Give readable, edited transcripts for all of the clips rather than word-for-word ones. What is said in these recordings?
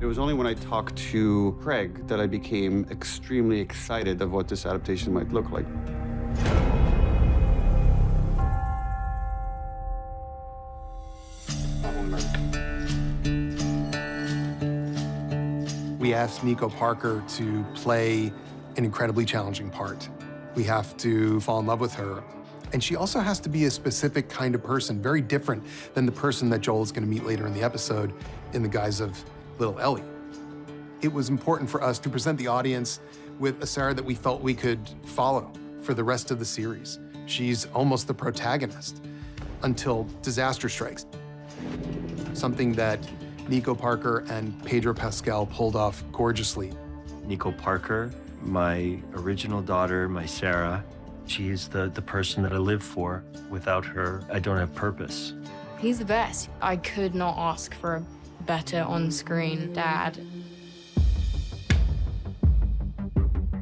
It was only when I talked to Craig that I became extremely excited of what this adaptation might look like. We asked Nico Parker to play an incredibly challenging part. We have to fall in love with her. And she also has to be a specific kind of person, very different than the person that Joel is going to meet later in the episode in the guise of little Ellie. It was important for us to present the audience with a Sarah that we felt we could follow for the rest of the series. She's almost the protagonist until disaster strikes. Something that Nico Parker and Pedro Pascal pulled off gorgeously. Nico Parker, my original daughter, my Sarah, she is the person that I live for. Without her, I don't have purpose. He's the best. I could not ask for a better on-screen dad.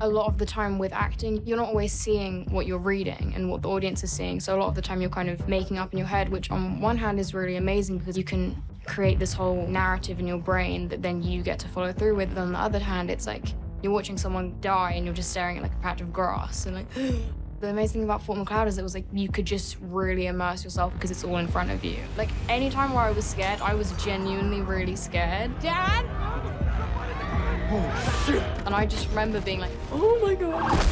A lot of the time with acting, you're not always seeing what you're reading and what the audience is seeing. So a lot of the time you're kind of making up in your head, which on one hand is really amazing because you can create this whole narrative in your brain that then you get to follow through with. And on the other hand, it's like you're watching someone die and you're just staring at like a patch of grass and like, the amazing thing about Fort McCloud is it was like you could just really immerse yourself because it's all in front of you. Like any time where I was scared, I was genuinely really scared. Dad! Oh, shit! And I just remember being like, oh my God.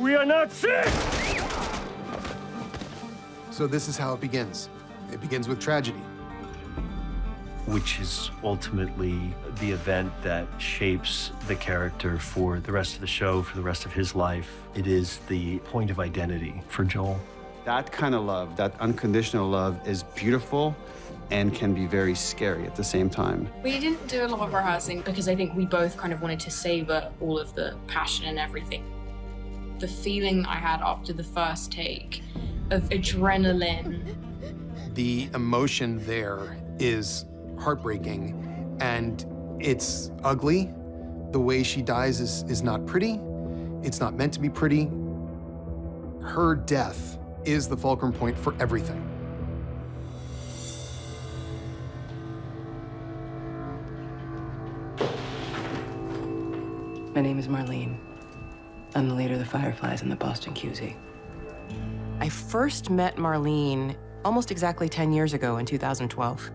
We are not sick! So this is how it begins. It begins with tragedy. Which is ultimately the event that shapes the character for the rest of the show, for the rest of his life. It is the point of identity for Joel. That kind of love, that unconditional love, is beautiful and can be very scary at the same time. We didn't do a lot of rehearsing because I think we both kind of wanted to savor all of the passion and everything. The feeling I had after the first take of adrenaline. The emotion there is heartbreaking, and it's ugly. The way she dies is not pretty. It's not meant to be pretty. Her death is the fulcrum point for everything. My name is Marlene. I'm the leader of the Fireflies in the Boston QZ. I first met Marlene almost exactly 10 years ago in 2012.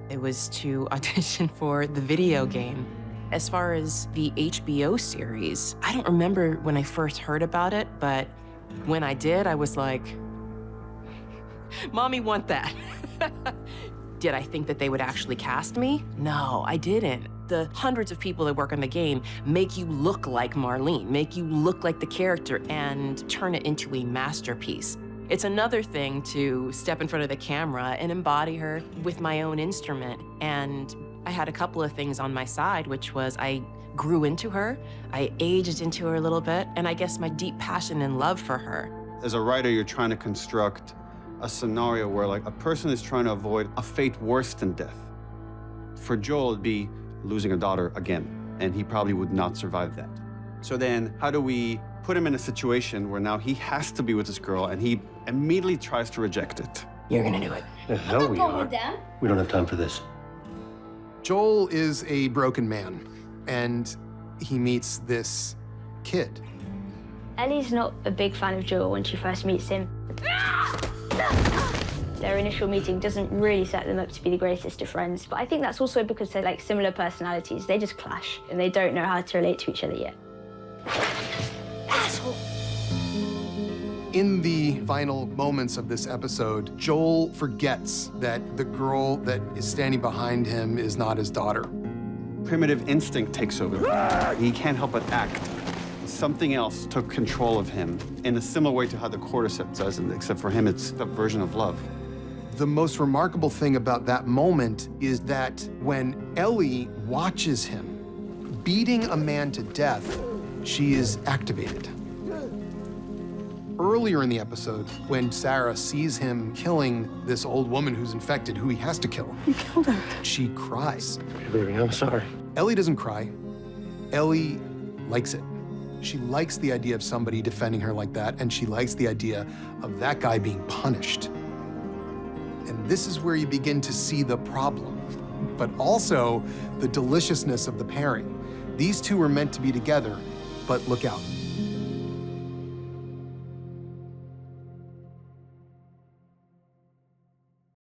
It was to audition for the video game. As far as the HBO series, I don't remember when I first heard about it, but when I did, I was like, Mommy, want that. Did I think that they would actually cast me? No, I didn't. The hundreds of people that work on the game make you look like Marlene, make you look like the character, and turn it into a masterpiece. It's another thing to step in front of the camera and embody her with my own instrument. And I had a couple of things on my side, which was I grew into her, I aged into her a little bit, and I guess my deep passion and love for her. As a writer, you're trying to construct a scenario where like a person is trying to avoid a fate worse than death. For Joel, it'd be losing a daughter again, and he probably would not survive that. So then how do we put him in a situation where now he has to be with this girl and he immediately tries to reject it? You're gonna do it. The hell we are. We don't have time for this. Joel is a broken man, and he meets this kid. Ellie's not a big fan of Joel when she first meets him. Their initial meeting doesn't really set them up to be the greatest of friends, but I think that's also because they're like similar personalities. They just clash, and they don't know how to relate to each other yet. Asshole! In the final moments of this episode, Joel forgets that the girl that is standing behind him is not his daughter. Primitive instinct takes over. He can't help but act. Something else took control of him in a similar way to how the cordyceps does, except for him, it's a version of love. The most remarkable thing about that moment is that when Ellie watches him beating a man to death, she is activated. Earlier in the episode, when Sarah sees him killing this old woman who's infected, who he has to kill, You killed her. she cries. Baby, I'm sorry. Ellie doesn't cry. Ellie likes it. She likes the idea of somebody defending her like that, and she likes the idea of that guy being punished. And this is where you begin to see the problem. but also the deliciousness of the pairing. These two are meant to be together, but look out.